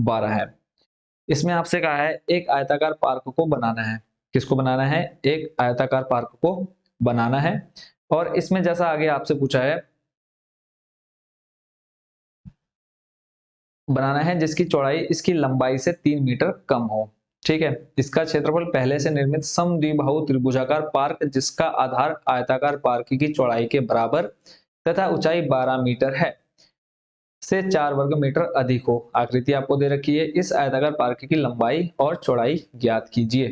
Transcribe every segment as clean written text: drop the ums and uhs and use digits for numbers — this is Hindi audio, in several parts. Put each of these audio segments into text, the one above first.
12 है। इसमें आपसे कहा है एक आयताकार पार्क को बनाना है। किसको बनाना है? एक आयताकार पार्क को बनाना है। और इसमें जैसा आगे आपसे पूछा है, बनाना है जिसकी चौड़ाई इसकी लंबाई से 3 मीटर कम हो। ठीक है, इसका क्षेत्रफल पहले से निर्मित समद्विबाहु त्रिभुजाकार पार्क जिसका आधार आयताकार पार्क की चौड़ाई के बराबर तथा ऊंचाई 12 मीटर है से 4 वर्ग मीटर अधिक हो। आकृति आपको दे रखी है, इस आयताकार पार्क की लंबाई और चौड़ाई ज्ञात कीजिए।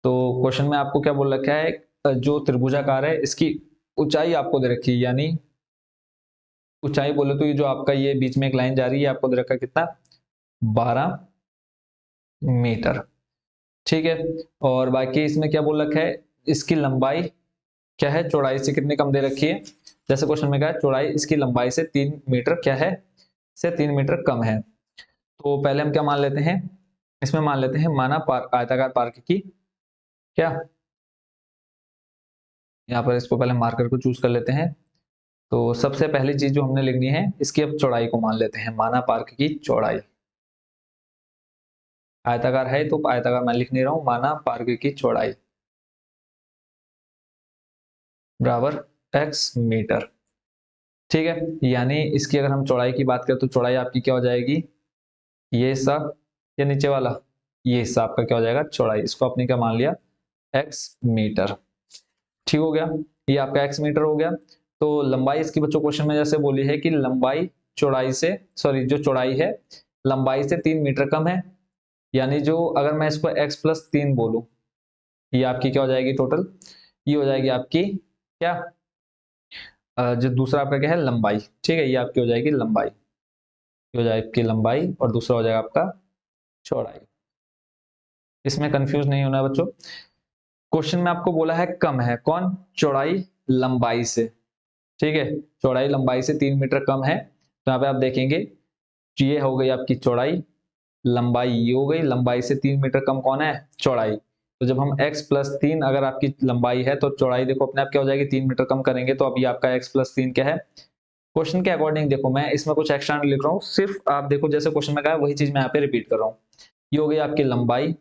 तो क्वेश्चन में आपको क्या बोल रखा है, जो त्रिभुजाकार है इसकी ऊंचाई आपको दे रखी है, यानी ऊंचाई बोले तो ये जो आपका ये बीच में एक लाइन जा रही है आपको दे रखा है कितना, 12 मीटर। ठीक है, और बाकी इसमें क्या बोल रखा है, इसकी लंबाई क्या है, चौड़ाई से कितनी कम दे रखी है। जैसे क्वेश्चन में कहा है चौड़ाई इसकी लंबाई से 3 मीटर क्या है, से 3 मीटर कम है। तो पहले हम क्या मान लेते हैं, इसमें मान लेते हैं माना आयताकार पार्क की क्या, यहाँ पर इसको पहले मार्कर को चूज कर लेते हैं। तो सबसे पहली चीज जो हमने लिखनी है, इसकी अब चौड़ाई को मान लेते हैं, माना पार्क की चौड़ाई। आयताकार है तो आयताकार मैं लिख नहीं रहा हूं, माना पार्क की चौड़ाई बराबर x मीटर। ठीक है, यानी इसकी अगर हम चौड़ाई की बात करें तो चौड़ाई आपकी क्या हो जाएगी, ये हिस्सा या नीचे वाला, ये हिस्सा आपका क्या हो जाएगा चौड़ाई, इसको आपने क्या मान लिया, x मीटर। ठीक हो गया, ये आपका x मीटर हो गया। तो लंबाई इसकी बच्चों क्वेश्चन में जैसे बोली है कि लंबाई चौड़ाई से, सॉरी जो चौड़ाई है लंबाई से 3 मीटर कम है, यानी जो अगर मैं इसको x प्लस 3 बोलूं, ये आपकी क्या हो जाएगी टोटल, ये हो जाएगी आपकी क्या, जो दूसरा आपका क्या है लंबाई। ठीक है, ये आपकी हो जाएगी लंबाई, ये हो जाएगी आपकी लंबाई और दूसरा हो जाएगा आपका चौड़ाई। इसमें कंफ्यूज नहीं होना है बच्चों। क्वेश्चन में आपको बोला है कम है, कौन, चौड़ाई लंबाई से। ठीक है, चौड़ाई लंबाई से 3 मीटर कम है, तो यहाँ पे आप देखेंगे ये हो गई आपकी चौड़ाई, लंबाई ये हो गई, लंबाई से 3 मीटर कम कौन है, चौड़ाई। तो जब हम x प्लस 3 अगर आपकी लंबाई है तो चौड़ाई देखो अपने आप क्या हो जाएगी, 3 मीटर कम करेंगे तो अभी आपका x प्लस 3 क्या है। क्वेश्चन के अकॉर्डिंग देखो, मैं इसमें कुछ एक्स्ट्रा नहीं लिख रहा हूँ, सिर्फ आप देखो जैसे क्वेश्चन में कहा है वही चीज मैं यहाँ पे रिपीट कर रहा हूँ। ये हो गई आपकी लंबाई,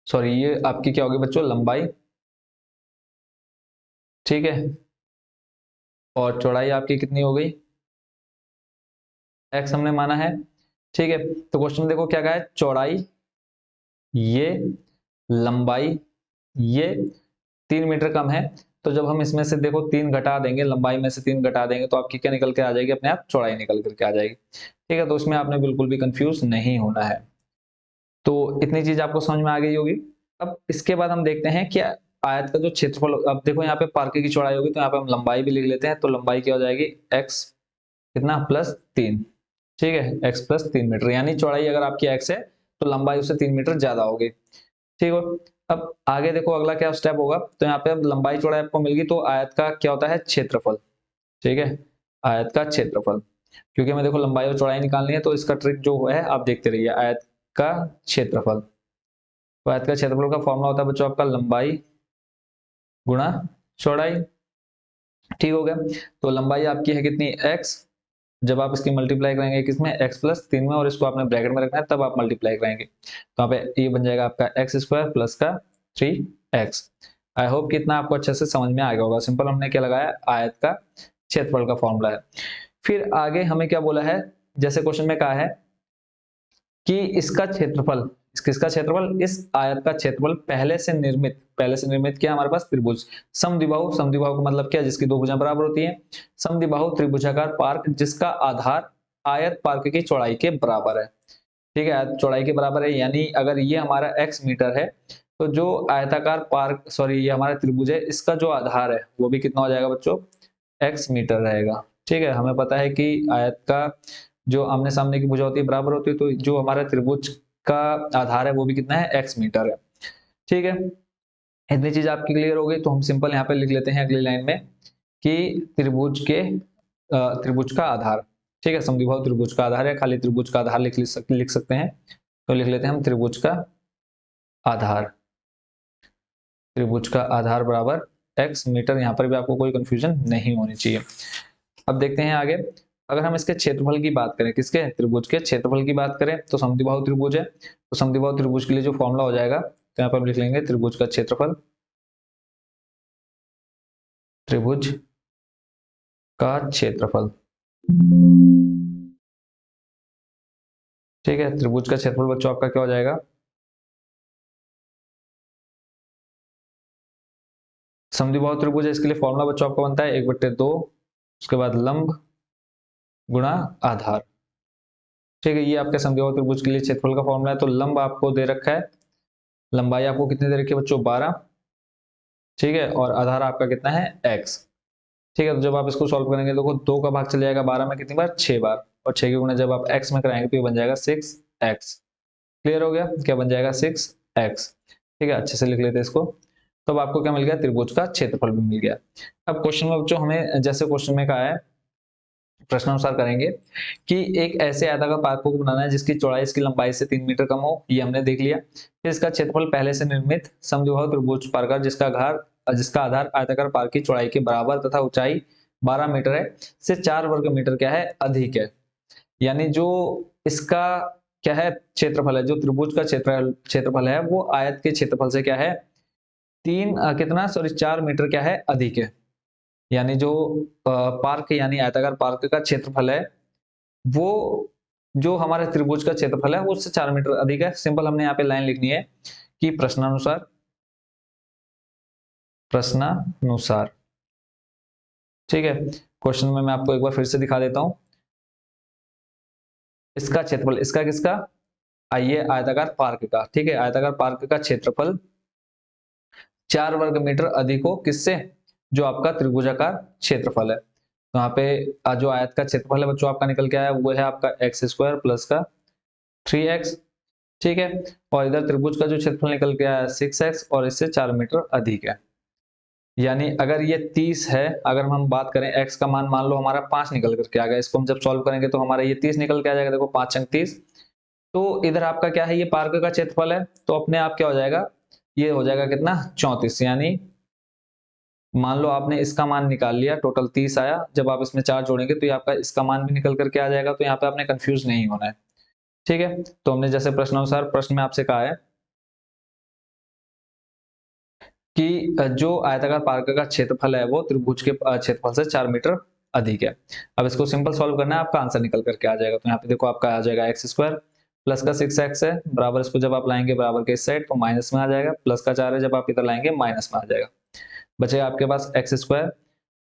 सॉरी ये आपकी क्या होगी बच्चों, लंबाई। ठीक है, और चौड़ाई आपकी कितनी हो गई, x हमने माना है। ठीक है, तो क्वेश्चन में देखो क्या कहा है, चौड़ाई ये, लंबाई ये 3 मीटर कम है। तो जब हम इसमें से देखो 3 घटा देंगे, लंबाई में से 3 घटा देंगे तो आपकी क्या निकल के आ जाएगी, अपने आप चौड़ाई निकल करके आ जाएगी। ठीक है, तो इसमें आपने बिल्कुल भी कंफ्यूज नहीं होना है। तो इतनी चीज आपको समझ में आ गई होगी। अब इसके बाद हम देखते हैं कि आयत का जो क्षेत्रफल, अब देखो यहाँ पे पार्क की चौड़ाई होगी तो यहाँ पे हम लंबाई भी लिख लेते हैं। तो लंबाई क्या हो जाएगी, x कितना प्लस 3। ठीक है, x प्लस 3 मीटर, यानी चौड़ाई अगर आपकी x है तो लंबाई उससे 3 मीटर ज्यादा होगी। ठीक हो, अब आगे देखो अगला क्या स्टेप होगा, तो यहाँ पे अब लंबाई चौड़ाई आपको मिल गई तो आयत का क्या होता है, क्षेत्रफल। ठीक है, आयत का क्षेत्रफल, क्योंकि हमें देखो लंबाई और चौड़ाई निकालनी है तो इसका ट्रिक जो है आप देखते रहिए, आयत का क्षेत्रफल। तो आयत का क्षेत्रफल का फॉर्मूला होता है बच्चों आपका लंबाई गुणा चौड़ाई। ठीक हो गया, तो लंबाई आपकी है कितनी, x, जब आप इसकी मल्टीप्लाई करेंगे किसमें, x प्लस 3 में, और इसको आपने ब्रैकेट में रखना है तब आप मल्टीप्लाई करेंगे, तो यहाँ पे ये बन जाएगा आपका एक्स स्क्वायर प्लस का 3x। आई होप कि इतना आपको अच्छे से समझ में आ गया होगा। सिंपल हमने क्या लगाया, आयत का क्षेत्रफल का फॉर्मूला है। फिर आगे हमें क्या बोला है, जैसे क्वेश्चन में कहा है कि इसका क्षेत्रफल, किसका क्षेत्रफल, इस आयत का क्षेत्रफल पहले से निर्मित क्या हमारे पास, त्रिभुज समद्विबाहु, समद्विबाहु का मतलब क्या, जिसकी दो भुजाएं बराबर होती हैं, समद्विबाहु त्रिभुजाकार पार्क जिसका आधार आयत पार्क की चौड़ाई के बराबर है। ठीक है, आयत चौड़ाई के बराबर है, यानी अगर ये हमारा x मीटर है तो जो आयताकार पार्क, सॉरी ये हमारा त्रिभुज है, इसका जो आधार है वो भी कितना हो जाएगा बच्चों, x मीटर रहेगा। ठीक है, हमें पता है कि आयत का जो आमने सामने की भुजा होती है बराबर होती है, तो जो हमारा त्रिभुज का आधार है वो भी कितना है, x मीटर है। ठीक है, इतनी चीज आपकी क्लियर हो गई, तो हम सिंपल यहाँ पे लिख लेते हैं अगली लाइन में कि त्रिभुज का आधार। ठीक है, समद्विबाहु त्रिभुज का आधार है, खाली त्रिभुज का आधार लिख सकते हैं, तो लिख लेते हैं हम त्रिभुज का आधार, त्रिभुज का आधार बराबर x मीटर। यहाँ पर भी आपको कोई कंफ्यूजन नहीं होनी चाहिए। अब देखते हैं आगे, अगर हम इसके क्षेत्रफल की बात करें, किसके, त्रिभुज के क्षेत्रफल की बात करें, तो समद्विबाहु त्रिभुज है, तो समद्विबाहु त्रिभुज के लिए जो फॉर्मूला हो जाएगा, तो यहाँ पर हम लिख लेंगे त्रिभुज का क्षेत्रफल, त्रिभुज का क्षेत्रफल। ठीक है, त्रिभुज का क्षेत्रफल बच्चों आपका क्या हो जाएगा, समद्विबाहु त्रिभुज है, इसके लिए फॉर्मूला बच्चों आपका बनता है 1/2, उसके बाद लंब गुणा आधार। ठीक है, ये आपके समद्विबाहु त्रिभुज के लिए क्षेत्रफल का फॉर्मूला है। तो लंब आपको दे रखा है, लंबाई आपको कितनी दे रखी है बच्चों, 12। ठीक है, और आधार आपका कितना है, x। ठीक है, तो जब आप इसको सॉल्व करेंगे तो 2 का भाग चले जाएगा 12 में कितनी बार, 6 बार, और 6 के गुणे जब आप x में कराएंगे तो ये बन जाएगा 6x। क्लियर हो गया, क्या बन जाएगा, 6x। ठीक है, अच्छे से लिख लेते हैं इसको। तो अब आपको क्या मिल गया, त्रिभुज का क्षेत्रफल भी मिल गया। अब क्वेश्चन में बच्चों हमें जैसे क्वेश्चन में कहा है, प्रश्नानुसार करेंगे कि एक ऐसे आयताकार पार्को को बनाना है जिसकी चौड़ाई इसकी लंबाई से 3 मीटर कम हो, ये हमने देख लिया। फिर इसका क्षेत्रफल पहले से निर्मित समद्विबाहु त्रिभुज प्रकार जिसका आधार आयताकार पार्क की चौड़ाई के बराबर तथा ऊंचाई 12 मीटर है से 4 वर्ग मीटर क्या है, अधिक है। यानी जो इसका क्या है, क्षेत्रफल है, जो त्रिभुज का क्षेत्रफल है वो आयत के क्षेत्रफल से क्या है, 4 मीटर क्या है, अधिक है। यानी जो पार्क यानी आयताकार पार्क का क्षेत्रफल है वो जो हमारे त्रिभुज का क्षेत्रफल है वो उससे 4 मीटर अधिक है। सिंपल हमने यहाँ पे लाइन लिखनी है कि प्रश्नानुसार। ठीक है, क्वेश्चन में मैं आपको एक बार फिर से दिखा देता हूं। इसका क्षेत्रफल, इसका किसका, आइए आयताकार पार्क का। ठीक है, आयताकार पार्क का क्षेत्रफल 4 वर्ग मीटर अधिक हो, किससे, जो आपका त्रिभुजाकार क्षेत्रफल है। तो यहाँ पे जो आयत का क्षेत्रफल है बच्चों आपका निकल के आया वो है आपका x² प्लस का 3x। ठीक है, और इधर त्रिभुज का जो क्षेत्रफल निकल के आया 6x और इससे 4 मीटर अधिक है। यानी अगर ये 30 है, अगर हम बात करें x का मान मान लो हमारा 5 निकल करके आ गया, इसको हम जब सॉल्व करेंगे तो हमारा ये 30 निकल के आ जाएगा। देखो 5 अंक 30। तो इधर आपका क्या है, ये पार्क का क्षेत्रफल है, तो अपने आप क्या हो जाएगा, ये हो जाएगा कितना, 34। यानी मान लो आपने इसका मान निकाल लिया, टोटल 30 आया, जब आप इसमें 4 जोड़ेंगे तो ये आपका इसका मान भी निकल करके आ जाएगा। तो यहाँ पे आपने कंफ्यूज नहीं होना है। ठीक है, तो हमने जैसे प्रश्नानुसार प्रश्न में आपसे कहा है कि जो आयताकार पार्क का क्षेत्रफल है वो त्रिभुज के क्षेत्रफल से 4 मीटर अधिक है। अब इसको सिंपल सॉल्व करना है, आपका आंसर निकल करके आ जाएगा। तो यहाँ पे देखो आपका आ जाएगा x² प्लस का 6x है बराबर, इसको जब आप लाएंगे बराबर के इस साइड तो माइनस में आ जाएगा, प्लस का 4 है जब आप इधर लाएंगे माइनस में आ जाएगा। बचेगा आपके पास x²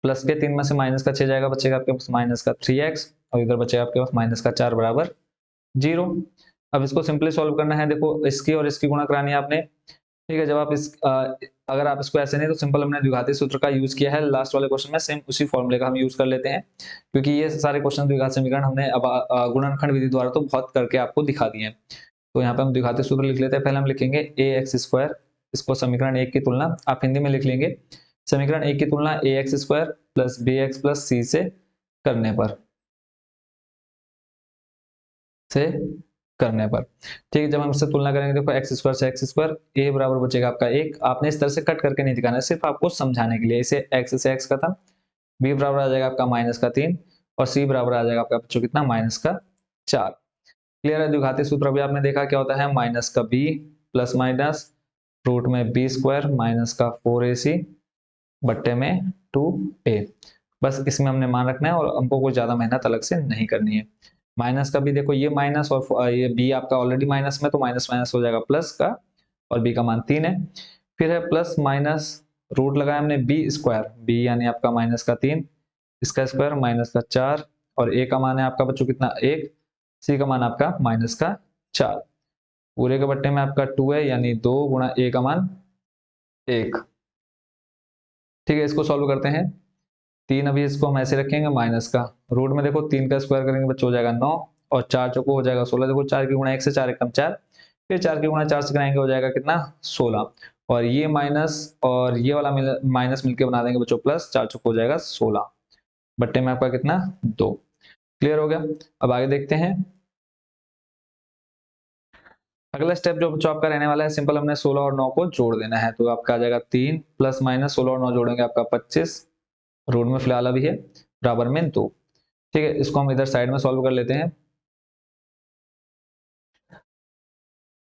प्लस के 3 में से माइनस का 6 जाएगा, बचेगा आपके पास माइनस का 3x, और इधर बचेगा आपके पास माइनस का 4 बराबर 0। अब इसको सिंपली सॉल्व करना है, देखो इसकी और इसकी गुणा करानी है आपने। ठीक है, जब आप अगर आप इसको ऐसे नहीं तो सिंपल हमने द्विघाती सूत्र का यूज किया है लास्ट वाले क्वेश्चन में, सेम उसी फॉर्मूले का हम यूज कर लेते हैं, क्योंकि ये सारे क्वेश्चन द्विघात समीकरण हमने अब गुणनखंड विधि द्वारा तो बहुत करके आपको दिखा दिए हैं। तो यहाँ पे हम द्विघाती सूत्र लिख लेते हैं। पहले हम लिखेंगे ax², इसको समीकरण 1 की तुलना आप हिंदी में लिख लेंगे, समीकरण 1 की तुलना ax² plus bx plus c से करने पर ठीक है, जब हम इससे तुलना करेंगे देखो x² से x² a बराबर बचेगा आपका 1। आपने इस तरह से कट करके नहीं दिखाना है, सिर्फ आपको समझाने के लिए। इसे x से x खत्म, b बराबर आ जाएगा आपका माइनस का 3 और c बराबर आ जाएगा आपका बच्चों कितना, माइनस का 4। क्लियर है, द्विघाती सूत्र अभी आपने देखा क्या होता है, माइनस का b प्लस माइनस रूट में b² माइनस का 4ac बट्टे में 2a। बस इसमें हमने मान रखना है और हमको कोई ज्यादा मेहनत अलग से नहीं करनी है। माइनस का भी देखो ये माइनस और ये बी आपका ऑलरेडी माइनस में, तो माइनस माइनस हो जाएगा प्लस का, और बी का मान 3 है। फिर है प्लस माइनस रूट लगाया हमने b², बी यानी आपका माइनस का 3, इसका स्क्वायर माइनस का 4, और a का मान है आपका बच्चों कितना 1, c का मान आपका माइनस का 4, पूरे के बट्टे में आपका 2 है, यानी 2 गुणा a का मान 1। ठीक है, इसको सॉल्व करते हैं। 3 अभी इसको हम ऐसे रखेंगे माइनस का, रूट में देखो 3 का स्क्वायर करेंगे बच्चों हो जाएगा 9, और 4 चौको हो जाएगा 16। देखो 4 की गुणा 1 से 4 एकम 4, फिर 4 की गुणा 4 से कराएंगे हो जाएगा कितना 16, और ये माइनस और ये वाला माइनस मिलके बना देंगे बच्चों प्लस, 4 चौको हो जाएगा 16, बट्टे में आपका कितना 2। क्लियर हो गया, अब आगे देखते हैं। अगला स्टेप जो बच्चों आपका रहने वाला है, सिंपल हमने 16 और 9 को जोड़ देना है। तो आपका आ जाएगा 3 प्लस माइनस 16 और 9 जोड़ेंगे आपका 25, रूट में फिलहाल अभी है बराबर में 2। ठीक है, इसको हम इधर साइड में सॉल्व कर लेते हैं।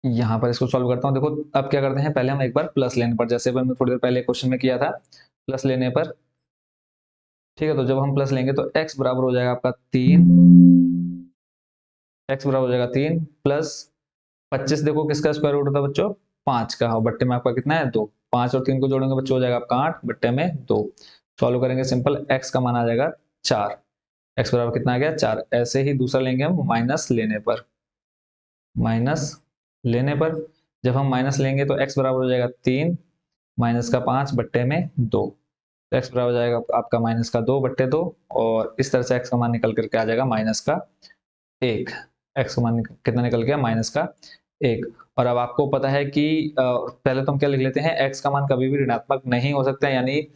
यहाँ पर इसको सॉल्व करता हूँ। देखो अब क्या करते हैं, पहले हम एक बार प्लस लेने पर, जैसे मैंने थोड़ी देर पहले क्वेश्चन में किया था, प्लस लेने पर। ठीक है, तो जब हम प्लस लेंगे तो x बराबर हो जाएगा आपका 3, x बराबर हो जाएगा 3 प्लस 25, देखो किसका स्क्वायर रूट होता है बच्चों, 5 का, और बट्टे में आपका कितना है 2, 5 और 3 को जोड़ेंगे बच्चों हो जाएगा आपका 8 बट्टे में 2। सॉल्व करेंगे सिंपल, x का मान आ जाएगा 4, x बराबर कितना आ गया 4। ऐसे ही दूसरा लेंगे हम माइनस लेने पर, माइनस लेने पर जब हम माइनस लेंगे तो x बराबर हो जाएगा 3 माइनस का 5 बट्टे में 2, तो x बराबर हो जाएगा आपका माइनस का 2 बट्टे 2, और इस तरह से x का मान निकल करके आ जाएगा माइनस का 1। x का मान कितना निकल गया, माइनस का 1। और अब आपको पता है कि पहले तो हम क्या लिख लेते हैं, x का मान कभी भी ऋणात्मक नहीं हो सकता है, यानी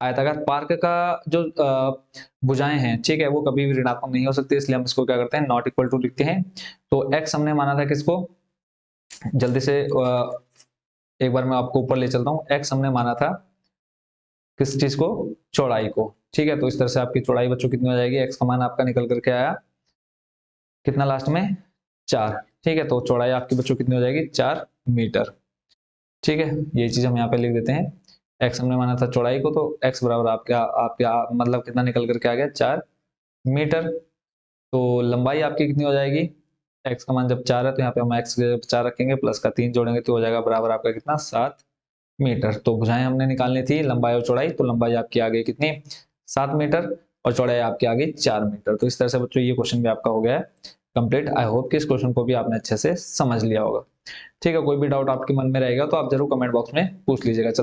आयताकार पार्क का जो भुजाएं हैं, ठीक है, वो कभी भी ऋणात्मक नहीं हो सकती, इसलिए हम इसको क्या करते हैं, नॉट इक्वल टू लिखते हैं। तो x हमने माना था किसको, जल्दी से एक बार मैं आपको ऊपर ले चलता हूँ। x हमने माना था किस चीज को, चौड़ाई को। ठीक है, तो इस तरह से आपकी चौड़ाई बच्चों कितनी हो जाएगी, x का मान आपका निकल करके आया कितना लास्ट में 4। ठीक है, तो चौड़ाई आपकी बच्चों कितनी हो जाएगी 4 मीटर। ठीक है, ये चीज हम यहाँ पे लिख देते हैं, x हमने माना था चौड़ाई को, तो x बराबर आपका आपका मतलब कितना निकल करके आ गया 4 मीटर। तो लंबाई आपकी कितनी हो जाएगी, x का मान जब 4 है तो यहाँ पे हम x के 4 रखेंगे, प्लस का 3 जोड़ेंगे तो हो जाएगा बराबर आपका कितना 7 मीटर। तो भुजाएं हमने निकालनी थी लंबाई और चौड़ाई, तो लंबाई आपकी आ गई कितनी 7 मीटर और चौड़ाई आपकी आ गई 4 मीटर। तो इस तरह से बच्चों ये क्वेश्चन भी आपका हो गया है कंप्लीट। आई होप कि इस क्वेश्चन को भी आपने अच्छे से समझ लिया होगा। ठीक है, कोई भी डाउट आपके मन में रहेगा तो आप जरूर कमेंट बॉक्स में पूछ लीजिएगा। चल